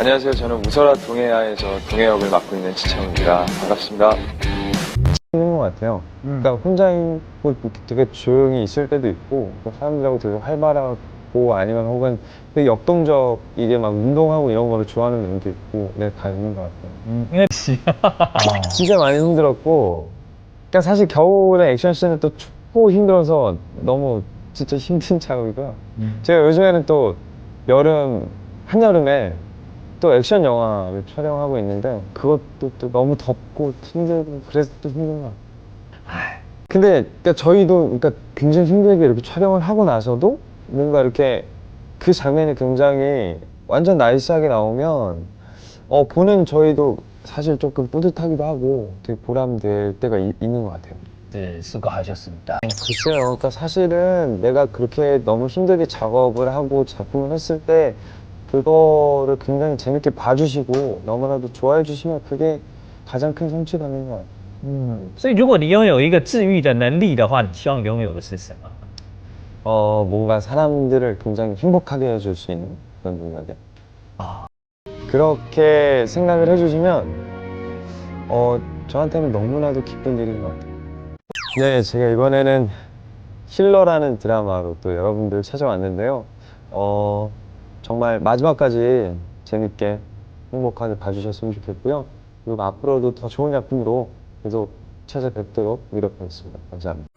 안녕하세요. 저는 우설아 동해야에서 동해 역을 맡고 있는 지창우입니다. 반갑습니다. 있는 것 같아요. 그러니까 혼자 있고 되게 조용히 있을 때도 있고 사람들하고 되게 활발하고 아니면 혹은 되게 역동적이게 막 운동하고 이런 거를 좋아하는 분도 있고 다 있는 것 같아요. 因为 진짜 많이 힘들었고 그러니까 사실 겨울에 액션씬은 또 춥고 힘들어서 너무 진짜 힘든 작업이고요. 제가 요즘에는 또 여름 한여름에 또 액션 영화를 촬영하고 있는데 그것도 또 너무 덥고 힘들고 그래서 또 힘든 것 같아요. 근데 그러니까 저희도 그러니까 굉장히 힘들게 이렇게 촬영을 하고 나서도 뭔가 이렇게 그 장면이 굉장히 완전 나이스하게 나오면 보는 저희도 사실 조금 뿌듯하기도 하고 되게 보람될 때가 있는 것 같아요. 네, 수고하셨습니다. 글쎄요. 그러니까 사실은 내가 그렇게 너무 힘들게 작업을 하고 작품을 했을 때 그거를 굉장히 재밌게 봐주시고 너무나도 좋아해 주시면 그게 가장 큰 성취감인 것 같아요. 所以如果你拥有一个治愈的能力的话，你希望拥有的是什么？ 뭔가 사람들을 굉장히 행복하게 해줄 수 있는 그런 능력이요. 그렇게 생각을 해주시면 저한테는 너무나도 기쁜 일인 것 같아요. 네, 제가 이번에는 힐러라는 드라마로 또 여러분들 찾아왔는데요. 정말 마지막까지 재밌게 행복하게 봐주셨으면 좋겠고요. 그리고 앞으로도 더 좋은 작품으로 계속 찾아뵙도록 노력하겠습니다. 감사합니다.